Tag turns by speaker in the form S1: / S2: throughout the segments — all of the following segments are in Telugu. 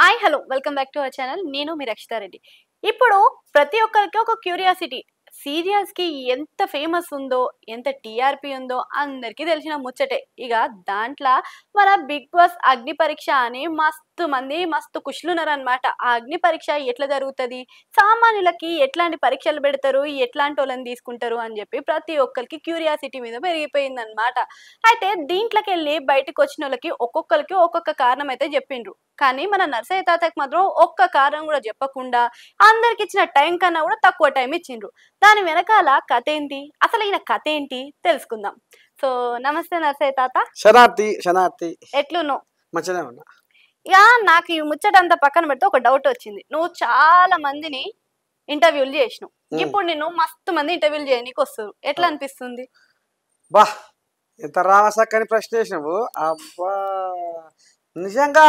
S1: Hi hello welcome back to our channel. నేను మీ రక్షితా రెడ్డి. ఇప్పుడు ప్రతి ఒక్కరికి ఒక క్యూరియాసిటీ, సీరియల్స్కి ఎంత ఫేమస్ ఉందో, ఎంత టీఆర్పీ ఉందో అందరికీ తెలిసిన ముచ్చటే. ఇక దాంట్లో మన బిగ్ బాస్ అగ్ని పరీక్ష అని మస్తు మంది మస్తు కుషులున్నారనమాట. ఆ అగ్ని పరీక్ష ఎట్లా జరుగుతుంది, సామాన్యులకి ఎట్లాంటి పరీక్షలు పెడతారు, ఎట్లాంటి వాళ్ళని తీసుకుంటారు అని చెప్పి ప్రతి ఒక్కరికి క్యూరియాసిటీ మీద పెరిగిపోయిందనమాట. అయితే దీంట్లోకి వెళ్ళి బయటకు వచ్చిన వాళ్ళకి ఒక్కొక్కరికి ఒక్కొక్క కారణం అయితే చెప్పిండ్రు. కానీ మన నర్సయ్య తాతకి మాత్రం ఒక్క కారణం కూడా చెప్పకుండా అందరికి ఇచ్చిన టైం కన్నా కూడా తక్కువ టైం ఇచ్చిండ్రు. దాని వెనకాల కథ ఏంటి, అసలు ఈయన కథ ఏంటి తెలుసుకుందాం. సో నమస్తే నర్సయ్య తాత.
S2: శనార్థి
S1: ఎట్లున్నావు?
S2: మంచిగానే ఉన్నా.
S1: ఇక నాకు ఈ ముచ్చటంతా పక్కన పెడితే ఒక డౌట్ వచ్చింది. నువ్వు చాలా మందిని ఇంటర్వ్యూలు చేసినావు, ఇప్పుడు నేను మస్తు మంది ఇంటర్వ్యూలు చేయనీకి వస్తారు, ఎట్లా అనిపిస్తుంది?
S2: బా ఎంత రామసక్కని ప్రశ్న వేసినావు. అబ్బా నిజంగా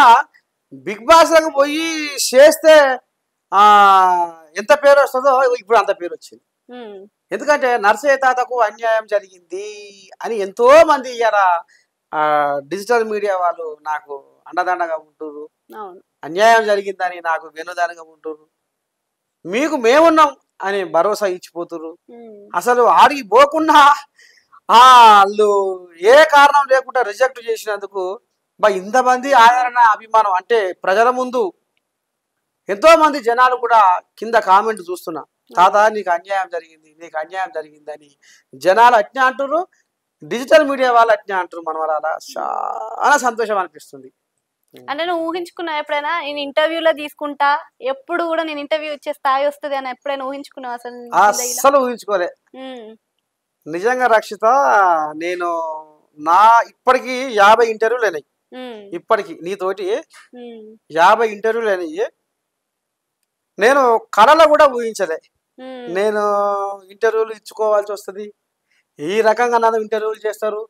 S2: బిగ్ బాస్ లకు పోయి చేస్తే ఎంత పేరు వస్తుందో ఇప్పుడు అంత పేరు వచ్చింది. ఎందుకంటే నర్సయ్య తాతకు అన్యాయం జరిగింది అని ఎంతో మంది ఇవాళ డిజిటల్ మీడియా వాళ్ళు నాకు అండదండగా ఉంటున్నారు. అన్యాయం జరిగిందని నాకు వెనుదానగా ఉంటున్నారు. మీకు మేమున్నాం అని భరోసా ఇచ్చిపోతున్నారు. అసలు ఆడికి పోకుండా వాళ్ళు ఏ కారణం లేకుండా రిజెక్ట్ చేసినందుకు ఇంతమంది ఆదరణ అభిమానం అంటే ప్రజల ముందు ఎంతో మంది జనాలు కూడా కింద కామెంట్ చూస్తున్నా, తాత నీకు అన్యాయం జరిగింది, నీకు అన్యాయం జరిగిందని జనాలు అట్నే అంటారు, డిజిటల్ మీడియా వాళ్ళు అట్నే అంటారు. మన వల్ల చాలా సంతోషం అనిపిస్తుంది.
S1: అంటే నువ్వు ఊహించుకున్నావు ఎప్పుడైనా నేను ఇంటర్వ్యూలో తీసుకుంటా, ఎప్పుడు కూడా నేను ఇంటర్వ్యూ ఇచ్చే స్థాయి వస్తుంది అని ఎప్పుడైనా ఊహించుకున్నావు?
S2: అసలు ఊహించుకోలే. నిజంగా రక్షిత, నేను ఇప్పటికి 50 ఇంటర్వ్యూలు అయినాయి. ఇప్పటికి నీతోటి 50 ఇంటర్వ్యూలు అయినాయి. నేను కళలో కూడా ఊహించలే నేను ఇంటర్వ్యూలు ఇచ్చుకోవాల్సి వస్తుంది, ఈ రకంగా నన్ను ఇంటర్వ్యూలు చేస్తారు,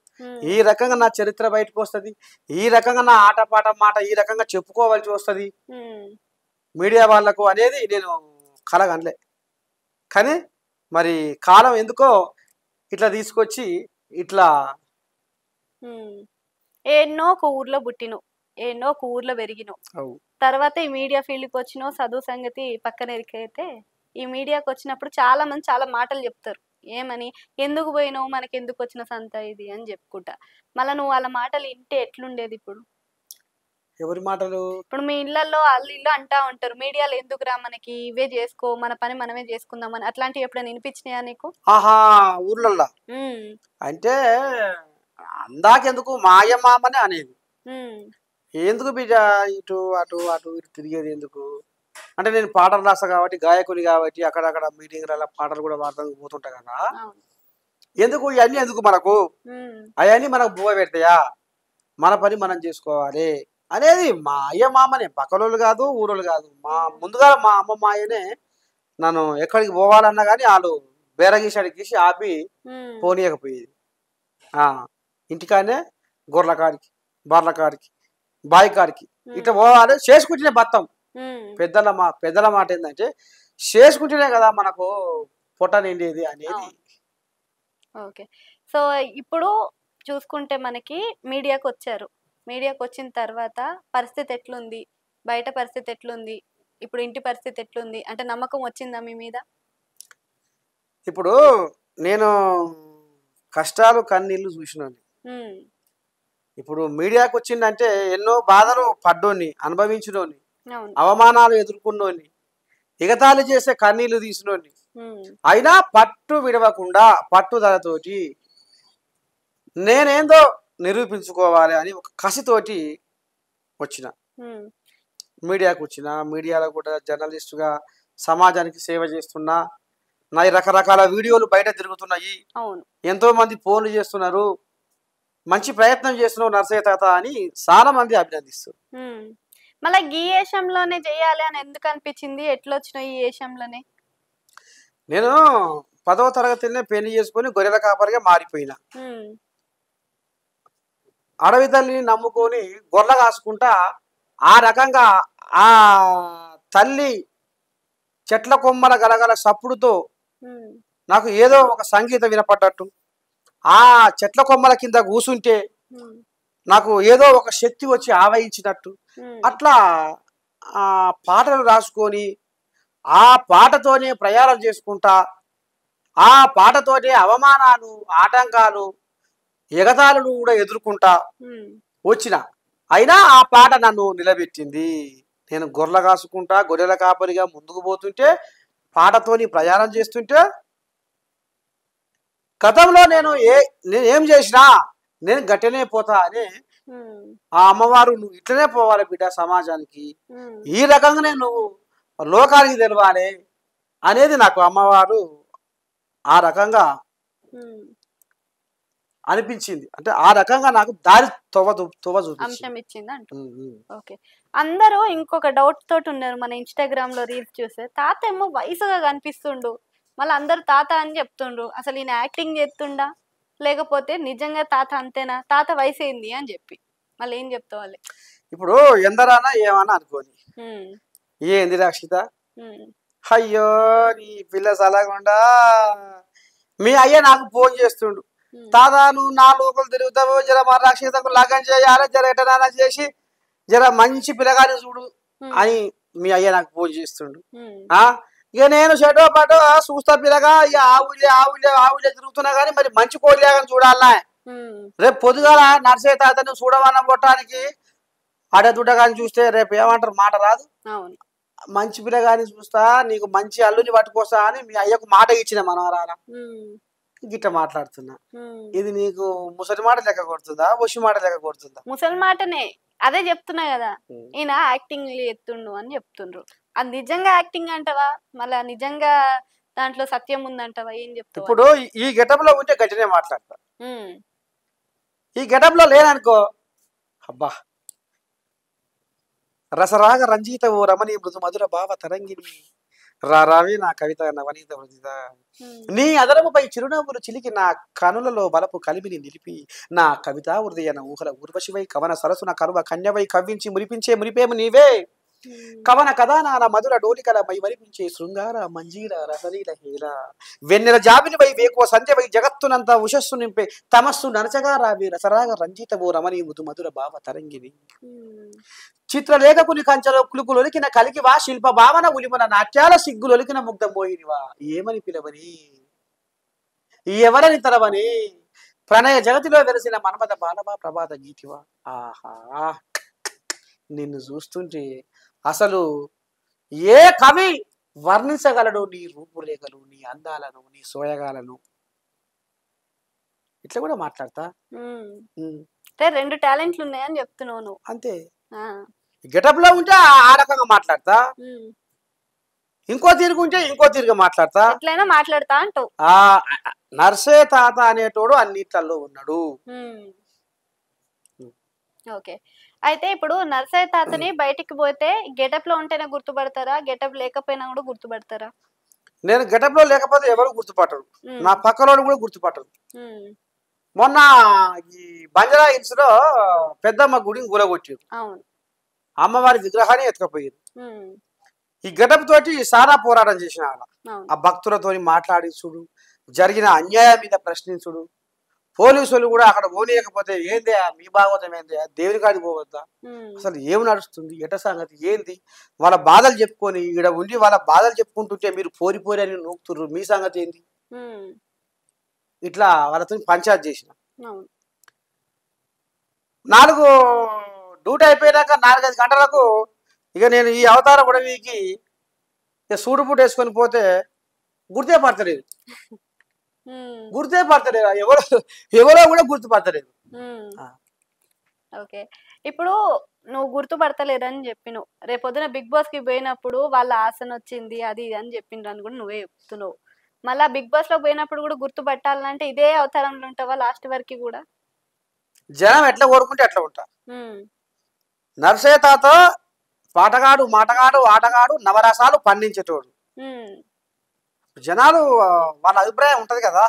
S2: ఈ రకంగా నా చరిత్ర బయటకు వస్తుంది, ఈ రకంగా నా ఆటపాట మాట ఈ రకంగా చెప్పుకోవాల్సి వస్తుంది మీడియా వాళ్లకు అనేది నేను కలగనలే. కానీ మరి కాలం ఎందుకో ఇట్లా తీసుకొచ్చి ఇట్లా
S1: ఎన్నో ఒక ఊర్లో పుట్టినావు, ఎన్నో ఒక ఊర్లో పెరిగినావు, తర్వాత ఈ మీడియా ఫీల్డ్కి వచ్చినావు. చదువు సంగతి పక్కన ఎరికైతే ఈ మీడియాకి వచ్చినప్పుడు చాలా మంది చాలా మాటలు చెప్తారు. ఏమని, ఎందుకు పోయినావు, మనకి ఎందుకు వచ్చిన సంత ఇది అని చెప్పుకుంటా. మళ్ళీ నువ్వు వాళ్ళ మాటలు వింటే ఎట్లుండేది? ఇప్పుడు
S2: ఎవరి మాటలు?
S1: ఇప్పుడు మీ ఇళ్లలో వాళ్ళు ఇల్లు అంటా ఉంటారు, మీడియాలో ఎందుకురా మనకి, ఇవే చేసుకో, మన పని మనమే చేసుకుందామని. అట్లాంటివి ఎప్పుడైనా వినిపించినాయా నీకు?
S2: ఆహా, ఊర్లల్లో అంటే అందాకెందుకు మాయమామని అనేది, ఎందుకు బిడ్డ ఇటు అటు అటు ఇటు తిరిగేది ఎందుకు అంటే, నేను పాటలు రాస్తా కాబట్టి, గాయకుని కాబట్టి అక్కడక్కడ మీటింగ్లలో పాటలు కూడా వాడతానికి పోతుంటా కదా, ఎందుకు ఇవన్నీ ఎందుకు మనకు, అవన్నీ మనకు బువ్వ పెడతాయా, మన పని మనం చేసుకోవాలి అనేది మా మామనే. పక్కలోళ్ళు కాదు, ఊరోళ్ళు కాదు. ముందుగా మా అమ్మమ్మ ఆయనే నన్ను ఎక్కడికి పోవాలన్నా కానీ వాళ్ళు బేరగీసాడికి ఆపి పోనీయకపోయేది. ఇంటికాడనే గొర్రెల కాడికి, బర్రెల కాడికి, బావి కాడికి ఇట్లా పోవాలి, చేసుకుంటేనే బతాం. పెద్దల మాట ఏంటంటే చేసుకుంటేనే కదా మనకు పొట్ట నిండేది అనేది.
S1: ఓకే, సో ఇప్పుడు చూసుకుంటే మనకి మీడియాకి వచ్చారు, మీడియాకి వచ్చిన తర్వాత పరిస్థితి ఎట్లుంది, బయట పరిస్థితి ఎట్లుంది, ఇప్పుడు ఇంటి పరిస్థితి ఎట్లుంది అంటే నమ్మకం వచ్చిందా మీ మీద?
S2: ఇప్పుడు నేను కష్టాలు కన్నీళ్ళు చూసినాను. ఇప్పుడు మీడియాకి వచ్చిందంటే ఎన్నో బాధలు పడ్డోని, అనుభవించినోని, అవమానాలు ఎదుర్కొన్నోని, ఎగతాళి చేసే కన్నీళ్లు తీసినోని, అయినా పట్టు విడవకుండా పట్టుదలతోటి నేనేందో నిరూపించుకోవాలి అని ఒక కసితోటి వచ్చిన మీడియాకు వచ్చిన. మీడియాలో కూడా జర్నలిస్టుగా సమాజానికి సేవ చేస్తున్నా. నా రకరకాల వీడియోలు బయట తిరుగుతున్నాయి, ఎంతో మంది ఫోన్లు చేస్తున్నారు, మంచి ప్రయత్నం చేస్తున్నావు నర్సయ్య తాత అని చాలా మంది అభినందిస్తారు.
S1: మళ్ళీ ఈ ఏషంలోనే చేయాలి అని ఎందుకు అనిపించింది? ఎట్లా వచ్చినాయి ఈ ఏషంలోనే?
S2: నేను 10వ తరగతిలోనే పెళ్లి చేసుకొని గొర్రెల కాపరిగా మారిపోయినా. అడవి తల్లిని నమ్ముకొని గొర్రెలు కాసుకుంటా ఆ రకంగా ఆ తల్లి చెట్ల కొమ్మల గలగల సప్పుడుతో నాకు ఏదో ఒక సంగీతం వినపడ్డట్టు, ఆ చెట్ల కొమ్మల కింద కూసుంటే నాకు ఏదో ఒక శక్తి వచ్చి ఆవహించినట్టు, అట్లా పాటలు రాసుకొని ఆ పాటతోనే ప్రయాణం చేసుకుంటా ఆ పాటతోనే అవమానాలు ఆటంకాలు ఎగతాళులు కూడా ఎదుర్కొంటా వచ్చిన అయినా ఆ పాట నన్ను నిలబెట్టింది. నేను గొర్రెల కాసుకుంటా గొర్రెల కాపరిగా ముందుకు పోతుంటే పాటతోని ప్రయాణం చేస్తుంటే గతంలో నేను ఏం చేసినా నేను గట్టనే పోతా అని ఆ అమ్మవారు నువ్వు ఇట్లనే పోవాలి బిడ్డ సమాజానికి ఈ రకంగానే నువ్వు లోకానికి తెలవాలి అనేది నాకు అమ్మవారు ఆ రకంగా అనిపించింది. అంటే ఆ రకంగా నాకు దారి
S1: అంశం ఇచ్చింది అంటూ. ఓకే, అందరూ ఇంకొక డౌట్ తోటి ఉన్నారు మన ఇన్స్టాగ్రామ్ లో రీల్స్ చూస్తే, తాత ఏమో వయసుగా కనిపిస్తుండు, మళ్ళీ అందరు తాత అని చెప్తుండ్రు. అసలు ఈయన యాక్టింగ్ చేస్తుండా లేకపోతే నిజంగా తాత అంతేనా, తాత వయసు ఏంది అని చెప్పి మళ్ళీ ఏం చెప్తావాలి?
S2: ఇప్పుడు ఎందరానా ఏమన్నా అనుకోని ఏంది రక్షిత, అయ్యో నీ పిల్ల సలగుండా మీ అయ్య నాకు ఫోన్ చేస్తుండు, తాత నువ్వు నా లోపల తిరుగుతావు, జర మా రక్షితకు లగన్ చేయాలి, జర ఎటనా చేసి జర మంచి పిల్లగాని చూడు అని మీ అయ్య నాకు ఫోన్ చేస్తుండు. ఇక నేను చెడో పాటో చూస్తా పిల్లగా, ఇక ఆవులే తిరుగుతున్నా కానీ మరి మంచి కోరిలాగా చూడాలనా. రేపు పొద్దుగాల నర్సయ్య తాతని చూడమన్న పొట్టానికి అడదుడ్డగాని చూస్తే రేపు ఏమంటారు మాట రాదు. మంచి పిల్లగాని చూస్తా నీకు మంచి అల్లుని పట్టుకొస్తా అని మీ అయ్యకు మాట ఇచ్చిన మనవరాల గిట్ట మాట్లాడుతున్నా. ఇది నీకు ముసలి మాట లెక్క కొడుతుందా వసి మాట లెక్క కొడుతుందా?
S1: ముసలి మాటనే, అదే చెప్తున్నా కదా, ఈయన యాక్టింగ్ ఎత్తుండు అని చెప్తుండ్రు. అది నిజంగా యాక్టింగ్ అంటవా, మళ్ళా నిజంగా దాంట్లో సత్యం ఉందంటవా, ఏం చెప్తావు?
S2: ఇప్పుడు ఈ గెటప్ లో ఉంటే గట్టినే మాట్లాడతా, ఈ గెటప్ లో లేదనుకో అబ్బా రసరాగ రంజిత ఓ రమణి మృదు మధుర భావ తరంగిణి రారావి నా కవిత నవనీత వృజిత నీ అదరముపై చిరునవ్వులు చిలికి నా కనులలో బలపు కలిమిని నిలిపి నా కవితా హృదయన ఊహల ఊర్వశివై కవన సరసున కరువ కన్యవై కవ్వించి మురిపించే మురిపేము నీవే కవన కథానాల మధుర డోలికల మై మరిపించే శృంగార మంజీర రసలీల హేల వెన్నెల జాబిలిపై వేకువ సంధ్యపై జగత్తునంత ఉషస్సు నింపే తమస్సు నరచగా రావి రసరాగ రంజిత ఓ రమణి మృదు మధుర భావ తరంగిణి చిత్రలేఖకుని కంచెలో కులుకులొలికిన కలికివా శిల్ప భావన ఉలిమన నాట్యాల సిగ్గులొలికిన ముగ్ధ మోహినివా ఏమని పిలవని ఎవరని తరవని ప్రణయ జగతిలో వెలిసిన మన్మథ బాలవా ప్రభాత గీతివా. ఆహా నిన్ను చూస్తుంటే అసలు ఏ కవి వర్ణించగలడు నీ రూపురేఖలు, నీ అందాలను, నీ సోయగాలను. ఇట్లా కూడా మాట్లాడతా.
S1: రెండు టాలెంట్లు ఉన్నాయని చెప్తున్నావు నువ్వు అంతే.
S2: గెటప్ లో ఉంటే ఆ రకంగా మాట్లాడతా, ఇంకో తిరుగుంటే ఇంకో తిరిగి మాట్లాడతా,
S1: ఎట్లయినా మాట్లాడతా అంటావు.
S2: నర్సయ్య తాత అనేటోడు అన్నిట్లలో ఉన్నాడు.
S1: ఓకే, అయితే ఇప్పుడు నర్సయ్య తాతని బయటికి పోతే గెటప్ లో ఉంటేనే గుర్తుపడతారా, గెటప్ లేకపోయినా కూడా గుర్తుపడతారా?
S2: నేను గెటప్ లో లేకపోతే ఎవరు గుర్తుపట్టరు, నా పక్కలోడు కూడా గుర్తుపట్టరు. మొన్న ఈ బంజారా హిల్స్ లో పెద్దమ్మ గుడిని కూలగొట్టారు, అమ్మవారి విగ్రహాన్ని ఎత్తుకపోయారు. ఈ గెటప్ తోటి సారా పోరాటం చేసిన ఆ భక్తులతోని మాట్లాడి చూడు, జరిగిన అన్యాయం మీద ప్రశ్నించుడు, పోలీసులు కూడా అక్కడ పోనీయకపోతే ఏంది మీ భాగవతం ఏంది, దేవుని కాడికి పోవద్దా, అసలు ఏమి నడుస్తుంది, ఎట సంగతి ఏంది, వాళ్ళ బాధలు చెప్పుకొని ఇక్కడ ఉండి వాళ్ళ బాధలు చెప్పుకుంటుంటే మీరు పోరి అని నూకుతుర్రు, మీ సంగతి ఏంది, ఇట్లా వాళ్ళతో పంచాయతీ చేసిన. 4 డ్యూటీ అయిపోయినాక 4-5 గంటలకు ఇక నేను ఈ అవతారం ఉడవికి సూడుబూట వేసుకొని పోతే గుర్తుపడతలేదు, ఎవరో కూడా గుర్తుపడతలేదు.
S1: ఓకే, ఇప్పుడు నువ్వు గుర్తుపడతలేదని చెప్పినావు, రేపొద్దున బిగ్ బాస్ కి పోయినప్పుడు వాళ్ళ ఆసన వచ్చింది అది ఇది అని చెప్పిండ్రు కూడా నువ్వే చెప్తున్నావు. మళ్ళా బిగ్ బాస్ లో పోయినప్పుడు కూడా గుర్తుపట్టాలంటే ఇదే అవతారంలో ఉంటావా లాస్ట్ వరకు కూడా?
S2: జనం ఎట్లా కోరుకుంటే ఎట్లా ఉంటా. నర్సయ్య తాత పాటగాడు, మాటగాడు, ఆటగాడు, నవరసాలు పండించేటోడు. జనాలు వాళ్ళ అభిప్రాయం ఉంటది కదా,